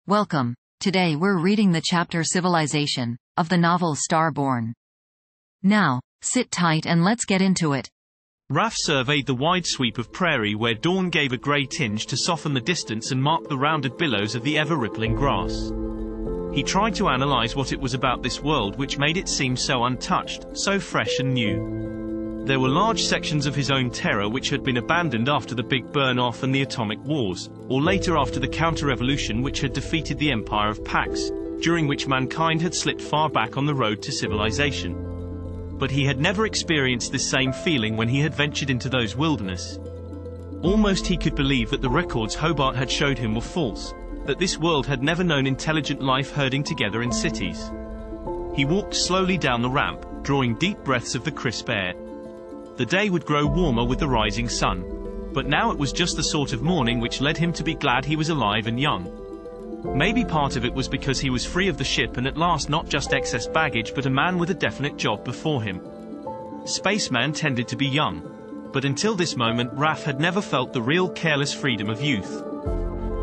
Welcome. Today we're reading the chapter Civilization of the novel Star-Born. Now, sit tight and let's get into it. Raph surveyed the wide sweep of prairie where dawn gave a grey tinge to soften the distance and mark the rounded billows of the ever-rippling grass. He tried to analyze what it was about this world which made it seem so untouched, so fresh and new. There were large sections of his own Terra which had been abandoned after the Big Burn-Off and the Atomic Wars, or later after the Counter-Revolution which had defeated the Empire of Pax, during which mankind had slipped far back on the road to civilization. But he had never experienced this same feeling when he had ventured into those wilderness. Almost he could believe that the records Hobart had showed him were false, that this world had never known intelligent life herding together in cities. He walked slowly down the ramp, drawing deep breaths of the crisp air. The day would grow warmer with the rising sun, but now it was just the sort of morning which led him to be glad he was alive and young. Maybe part of it was because he was free of the ship and at last not just excess baggage but a man with a definite job before him. Spaceman tended to be young, but until this moment Raph had never felt the real careless freedom of youth.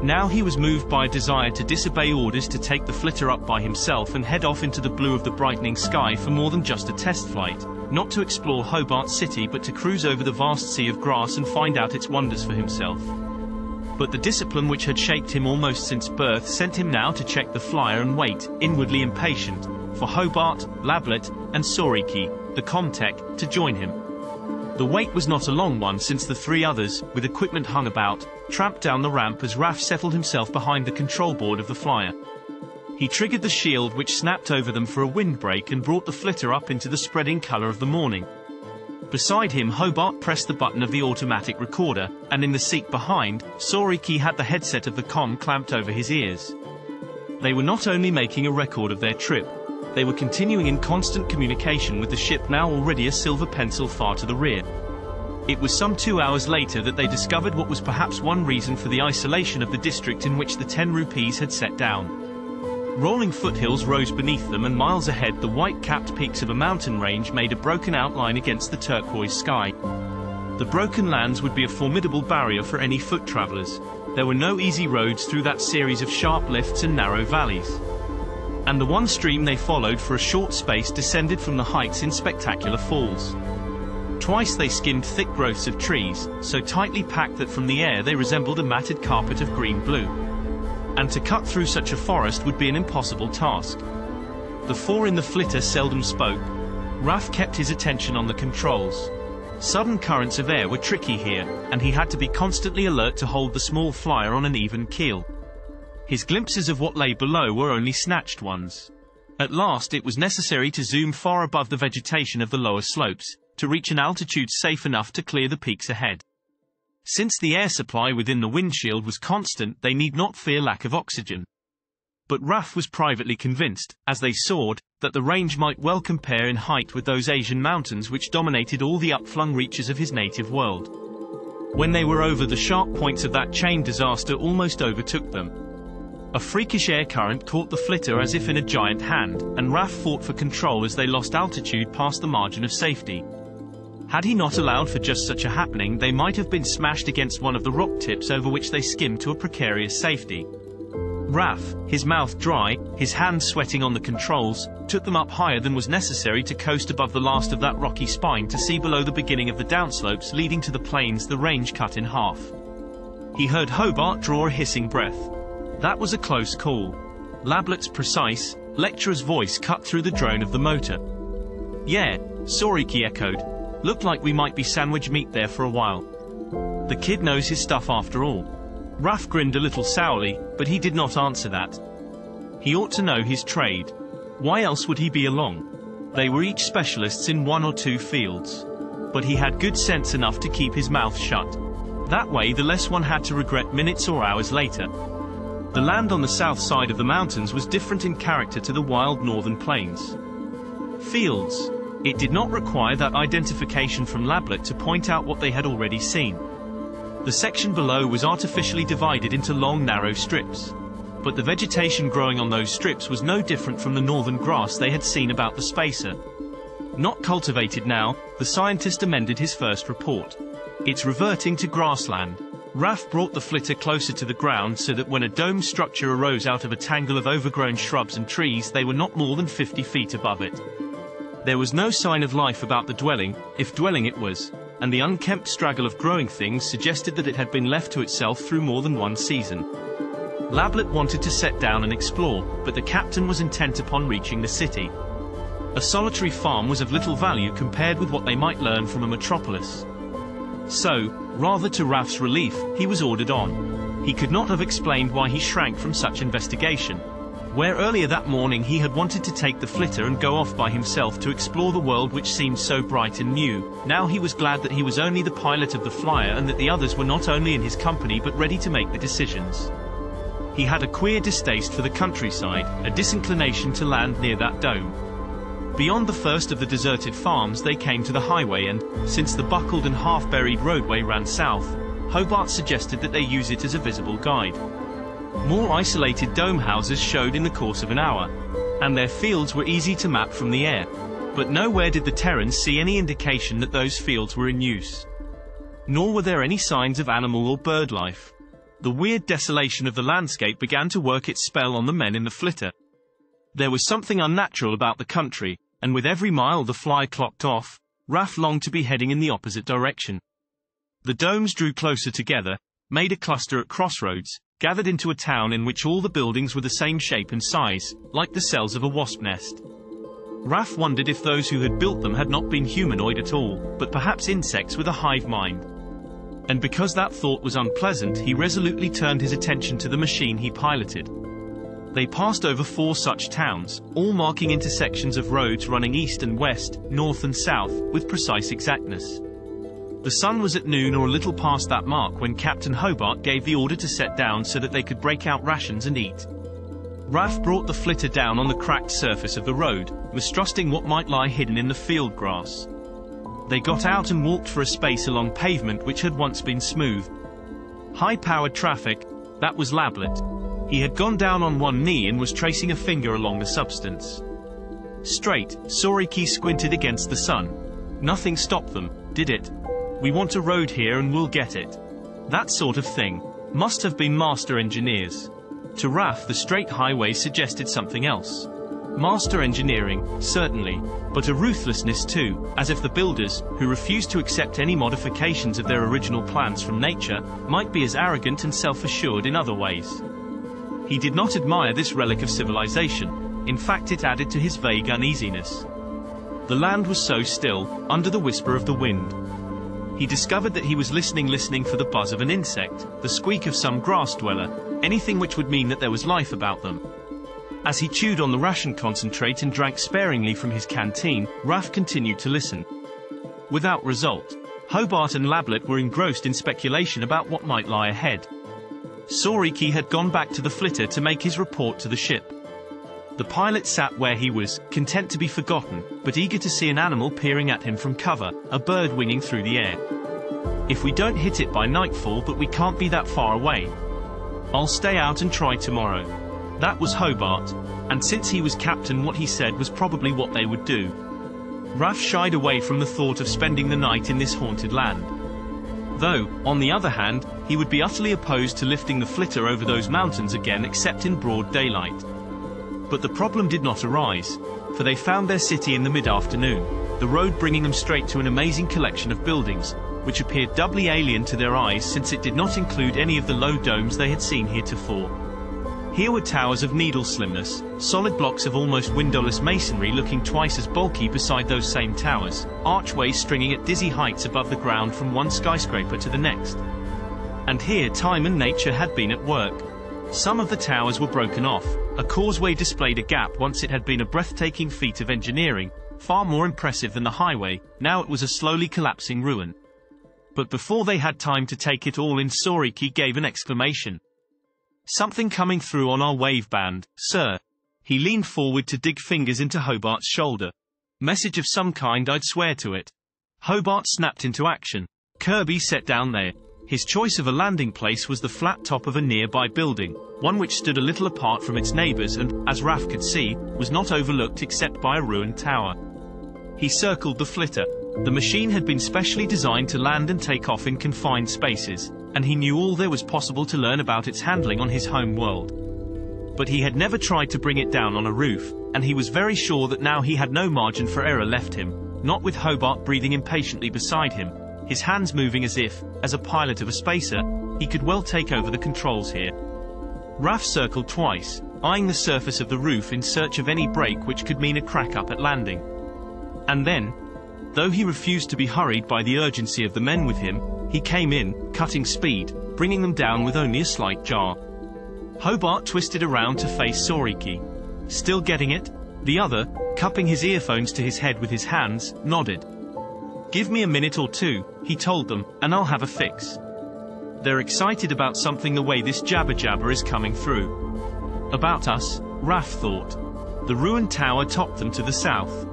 Now he was moved by a desire to disobey orders to take the flitter up by himself and head off into the blue of the brightening sky for more than just a test flight, not to explore Hobart City but to cruise over the vast sea of grass and find out its wonders for himself. But the discipline which had shaped him almost since birth sent him now to check the flyer and wait, inwardly impatient, for Hobart, Lablet, and Soriki, the Comtech, to join him. The wait was not a long one since the three others, with equipment hung about, tramped down the ramp as Raph settled himself behind the control board of the flyer. He triggered the shield which snapped over them for a windbreak and brought the flitter up into the spreading color of the morning. Beside him Hobart pressed the button of the automatic recorder, and in the seat behind, Soriki had the headset of the comm clamped over his ears. They were not only making a record of their trip, they were continuing in constant communication with the ship now already a silver pencil far to the rear. It was some 2 hours later that they discovered what was perhaps one reason for the isolation of the district in which the 10 rupees had set down. Rolling foothills rose beneath them and miles ahead the white-capped peaks of a mountain range made a broken outline against the turquoise sky. The broken lands would be a formidable barrier for any foot travelers. There were no easy roads through that series of sharp lifts and narrow valleys. And the one stream they followed for a short space descended from the heights in spectacular falls. Twice they skimmed thick growths of trees, so tightly packed that from the air they resembled a matted carpet of green-blue. And to cut through such a forest would be an impossible task. The four in the flitter seldom spoke. Raph kept his attention on the controls. Sudden currents of air were tricky here, and he had to be constantly alert to hold the small flyer on an even keel. His glimpses of what lay below were only snatched ones. At last it was necessary to zoom far above the vegetation of the lower slopes, to reach an altitude safe enough to clear the peaks ahead. Since the air supply within the windshield was constant, they need not fear lack of oxygen. But Raph was privately convinced, as they soared, that the range might well compare in height with those Asian mountains which dominated all the upflung reaches of his native world. When they were over, the sharp points of that chain disaster almost overtook them. A freakish air current caught the flitter as if in a giant hand, and Raph fought for control as they lost altitude past the margin of safety. Had he not allowed for just such a happening, they might have been smashed against one of the rock tips over which they skimmed to a precarious safety. Raph, his mouth dry, his hands sweating on the controls, took them up higher than was necessary to coast above the last of that rocky spine to see below the beginning of the downslopes leading to the plains the range cut in half. He heard Hobart draw a hissing breath. That was a close call. Lablet's precise, lecturer's voice cut through the drone of the motor. Yeah, Soriki echoed. Looked like we might be sandwich meat there for a while. The kid knows his stuff after all. Raph grinned a little sourly, but he did not answer that. He ought to know his trade. Why else would he be along? They were each specialists in one or two fields. But he had good sense enough to keep his mouth shut. That way the less one had to regret minutes or hours later. The land on the south side of the mountains was different in character to the wild northern plains. Fields. It did not require that identification from Lablet to point out what they had already seen. The section below was artificially divided into long narrow strips. But the vegetation growing on those strips was no different from the northern grass they had seen about the spacer. Not cultivated now, the scientist amended his first report. It's reverting to grassland. Raf brought the flitter closer to the ground so that when a dome structure arose out of a tangle of overgrown shrubs and trees, they were not more than 50 feet above it. There was no sign of life about the dwelling, if dwelling it was, and the unkempt straggle of growing things suggested that it had been left to itself through more than one season. Lablet wanted to set down and explore, but the captain was intent upon reaching the city. A solitary farm was of little value compared with what they might learn from a metropolis. So, rather to Raf's relief, he was ordered on. He could not have explained why he shrank from such investigation. Where earlier that morning he had wanted to take the flitter and go off by himself to explore the world which seemed so bright and new, now he was glad that he was only the pilot of the flyer and that the others were not only in his company but ready to make the decisions. He had a queer distaste for the countryside, a disinclination to land near that dome. Beyond the first of the deserted farms they came to the highway and, since the buckled and half-buried roadway ran south, Hobart suggested that they use it as a visible guide. More isolated dome houses showed in the course of an hour, and their fields were easy to map from the air, but nowhere did the Terrans see any indication that those fields were in use. Nor were there any signs of animal or bird life. The weird desolation of the landscape began to work its spell on the men in the flitter. There was something unnatural about the country, and with every mile the fly clocked off, Raf longed to be heading in the opposite direction. The domes drew closer together, made a cluster at crossroads, gathered into a town in which all the buildings were the same shape and size, like the cells of a wasp nest. Raf wondered if those who had built them had not been humanoid at all, but perhaps insects with a hive mind. And because that thought was unpleasant, he resolutely turned his attention to the machine he piloted. They passed over 4 such towns, all marking intersections of roads running east and west, north and south, with precise exactness. The sun was at noon or a little past that mark when Captain Hobart gave the order to set down so that they could break out rations and eat. Raf brought the flitter down on the cracked surface of the road, mistrusting what might lie hidden in the field grass. They got out and walked for a space along pavement which had once been smooth. High-powered traffic, that was Lablet. He had gone down on one knee and was tracing a finger along the substance. Straight, Soriki squinted against the sun. Nothing stopped them, did it? We want a road here and we'll get it. That sort of thing. Must have been master engineers. To Raf the straight highway suggested something else. Master engineering, certainly, but a ruthlessness too, as if the builders, who refused to accept any modifications of their original plans from nature, might be as arrogant and self-assured in other ways. He did not admire this relic of civilization. In fact, it added to his vague uneasiness. The land was so still, under the whisper of the wind. He discovered that he was listening for the buzz of an insect, the squeak of some grass dweller, anything which would mean that there was life about them. As he chewed on the ration concentrate and drank sparingly from his canteen, Raf continued to listen. Without result. Hobart and Lablet were engrossed in speculation about what might lie ahead. Soriki had gone back to the flitter to make his report to the ship. The pilot sat where he was, content to be forgotten, but eager to see an animal peering at him from cover, a bird winging through the air. If we don't hit it by nightfall, but we can't be that far away. I'll stay out and try tomorrow. That was Hobart, and since he was captain, what he said was probably what they would do. Raf shied away from the thought of spending the night in this haunted land. Though, on the other hand, he would be utterly opposed to lifting the flitter over those mountains again except in broad daylight. But the problem did not arise, for they found their city in the mid-afternoon, the road bringing them straight to an amazing collection of buildings, which appeared doubly alien to their eyes since it did not include any of the low domes they had seen heretofore. Here were towers of needle slimness, solid blocks of almost windowless masonry looking twice as bulky beside those same towers, archways stringing at dizzy heights above the ground from one skyscraper to the next. And here time and nature had been at work. Some of the towers were broken off, a causeway displayed a gap once it had been a breathtaking feat of engineering, far more impressive than the highway, now it was a slowly collapsing ruin. But before they had time to take it all in, Soriki gave an exclamation. Something coming through on our wave band, sir. He leaned forward to dig fingers into Hobart's shoulder. Message of some kind, I'd swear to it. Hobart snapped into action. Kirby sat down there. His choice of a landing place was the flat top of a nearby building, one which stood a little apart from its neighbors and, as Raf could see, was not overlooked except by a ruined tower. He circled the flitter. The machine had been specially designed to land and take off in confined spaces, and he knew all there was possible to learn about its handling on his home world. But he had never tried to bring it down on a roof, and he was very sure that now he had no margin for error left him, not with Hobart breathing impatiently beside him, his hands moving as if, as a pilot of a spacer, he could well take over the controls here. Raf circled twice, eyeing the surface of the roof in search of any break which could mean a crack up at landing. And then, though he refused to be hurried by the urgency of the men with him, he came in, cutting speed, bringing them down with only a slight jar. Hobart twisted around to face Soriki. Still getting it? The other, cupping his earphones to his head with his hands, nodded. Give me a minute or two, he told them, and I'll have a fix. They're excited about something the way this jabber-jabber is coming through. About us, Raf thought. The ruined tower topped them to the south.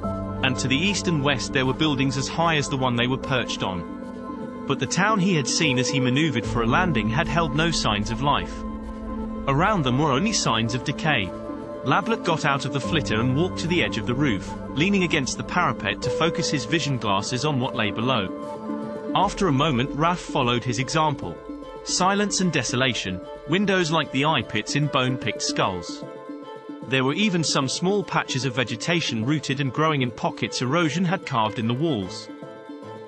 And to the east and west there were buildings as high as the one they were perched on. But the town he had seen as he maneuvered for a landing had held no signs of life. Around them were only signs of decay. Lablet got out of the flitter and walked to the edge of the roof, leaning against the parapet to focus his vision glasses on what lay below. After a moment Raf followed his example. Silence and desolation, windows like the eye pits in bone-picked skulls. There were even some small patches of vegetation rooted and growing in pockets erosion had carved in the walls.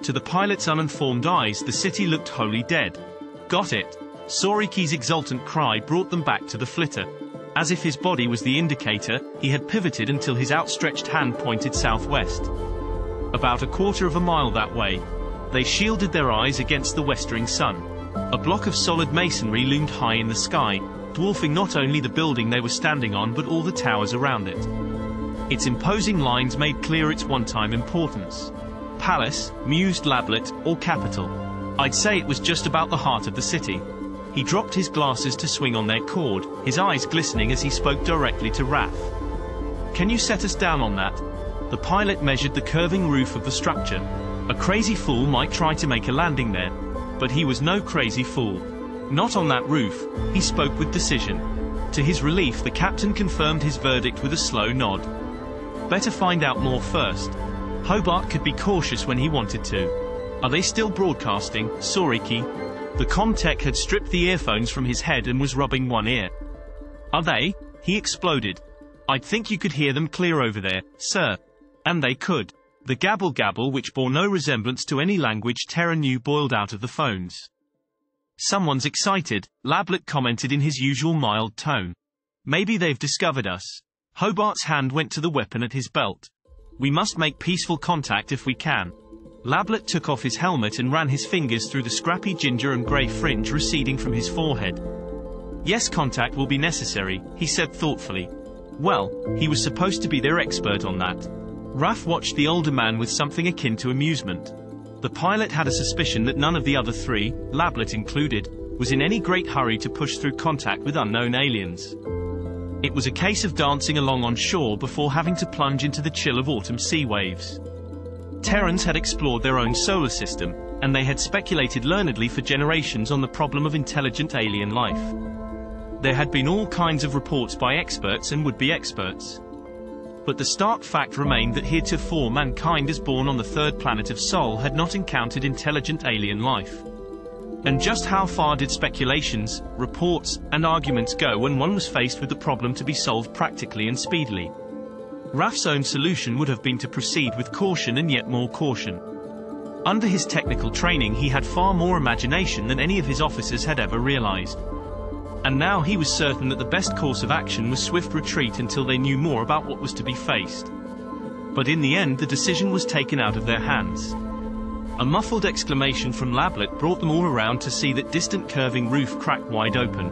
To the pilot's uninformed eyes the city looked wholly dead. Got it? Soriki's exultant cry brought them back to the flitter. As if his body was the indicator, he had pivoted until his outstretched hand pointed southwest. About a quarter of a mile that way. They shielded their eyes against the westering sun. A block of solid masonry loomed high in the sky, dwarfing not only the building they were standing on but all the towers around it. Its imposing lines made clear its one-time importance. Palace, mused Lablet, or capital. I'd say it was just about the heart of the city. He dropped his glasses to swing on their cord, his eyes glistening as he spoke directly to Raf. Can you set us down on that? The pilot measured the curving roof of the structure. A crazy fool might try to make a landing there, but he was no crazy fool. Not on that roof, he spoke with decision. To his relief, the captain confirmed his verdict with a slow nod. Better find out more first. Hobart could be cautious when he wanted to. Are they still broadcasting, Soriki? The comtech had stripped the earphones from his head and was rubbing one ear. Are they? He exploded. I'd think you could hear them clear over there, sir. And they could. The gabble-gabble, which bore no resemblance to any language Terra knew, boiled out of the phones. Someone's excited, Lablet commented in his usual mild tone. Maybe they've discovered us. Hobart's hand went to the weapon at his belt. We must make peaceful contact if we can. Lablet took off his helmet and ran his fingers through the scrappy ginger and grey fringe receding from his forehead. Yes, contact will be necessary, he said thoughtfully. Well, he was supposed to be their expert on that. Raf watched the older man with something akin to amusement. The pilot had a suspicion that none of the other three, Lablet included, was in any great hurry to push through contact with unknown aliens. It was a case of dancing along on shore before having to plunge into the chill of autumn sea waves. Terrans had explored their own solar system, and they had speculated learnedly for generations on the problem of intelligent alien life. There had been all kinds of reports by experts and would-be experts. But the stark fact remained that heretofore mankind as born on the third planet of Sol had not encountered intelligent alien life. And just how far did speculations, reports, and arguments go when one was faced with the problem to be solved practically and speedily? Raf's own solution would have been to proceed with caution and yet more caution. Under his technical training he had far more imagination than any of his officers had ever realized. And now he was certain that the best course of action was swift retreat until they knew more about what was to be faced. But in the end the decision was taken out of their hands. A muffled exclamation from Lablet brought them all around to see that distant curving roof crack wide open.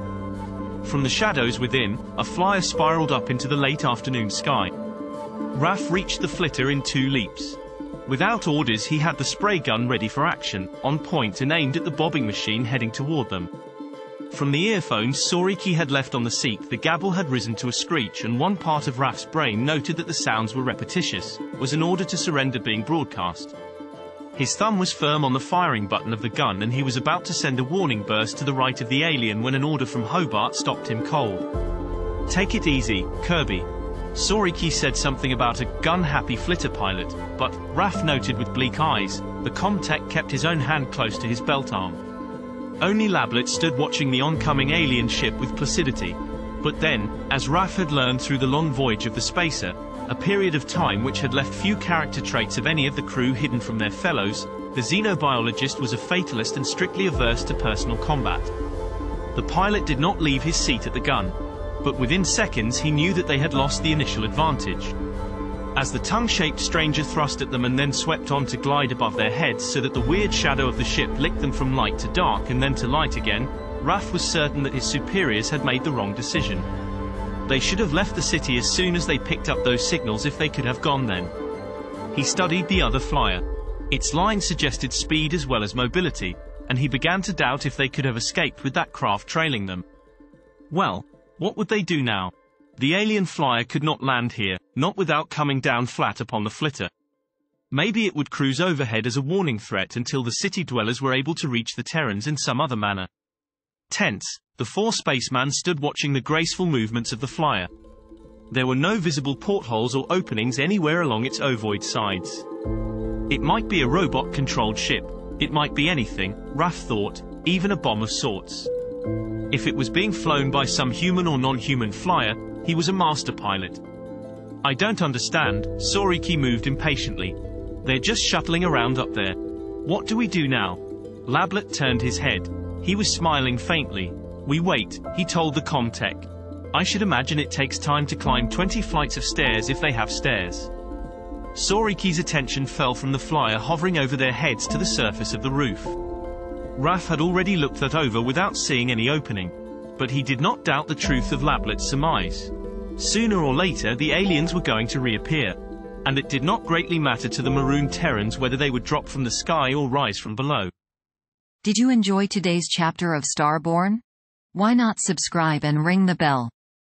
From the shadows within, a flyer spiraled up into the late afternoon sky. Raf reached the flitter in 2 leaps. Without orders he had the spray gun ready for action, on point and aimed at the bobbing machine heading toward them. From the earphones Soriki had left on the seat the gabble had risen to a screech, and one part of Raf's brain noted that the sounds were repetitious, was an order to surrender being broadcast. His thumb was firm on the firing button of the gun and he was about to send a warning burst to the right of the alien when an order from Hobart stopped him cold. Take it easy, Kirby. Soriki said something about a gun-happy flitter pilot, but, Raf noted with bleak eyes, the comtech kept his own hand close to his belt arm. Only Lablet stood watching the oncoming alien ship with placidity. But then, as Raf had learned through the long voyage of the Spacer, a period of time which had left few character traits of any of the crew hidden from their fellows, the xenobiologist was a fatalist and strictly averse to personal combat. The pilot did not leave his seat at the gun, but within seconds he knew that they had lost the initial advantage. As the tongue-shaped stranger thrust at them and then swept on to glide above their heads so that the weird shadow of the ship licked them from light to dark and then to light again, Raf was certain that his superiors had made the wrong decision. They should have left the city as soon as they picked up those signals if they could have gone then. He studied the other flyer. Its line suggested speed as well as mobility, and he began to doubt if they could have escaped with that craft trailing them. Well, what would they do now? The alien flyer could not land here, not without coming down flat upon the flitter. Maybe it would cruise overhead as a warning threat until the city dwellers were able to reach the Terrans in some other manner. Tense, the four spacemen stood watching the graceful movements of the flyer. There were no visible portholes or openings anywhere along its ovoid sides. It might be a robot-controlled ship. It might be anything, Raf thought, even a bomb of sorts. If it was being flown by some human or non-human flyer, he was a master pilot. I don't understand, Soriki moved impatiently. They're just shuttling around up there. What do we do now? Lablet turned his head. He was smiling faintly. We wait, he told the comtech. I should imagine it takes time to climb 20 flights of stairs if they have stairs. Soriki's attention fell from the flyer hovering over their heads to the surface of the roof. Raf had already looked that over without seeing any opening. But he did not doubt the truth of Lablet's surmise. Sooner or later the aliens were going to reappear. And it did not greatly matter to the maroon Terrans whether they would drop from the sky or rise from below. Did you enjoy today's chapter of Starborn? Why not subscribe and ring the bell?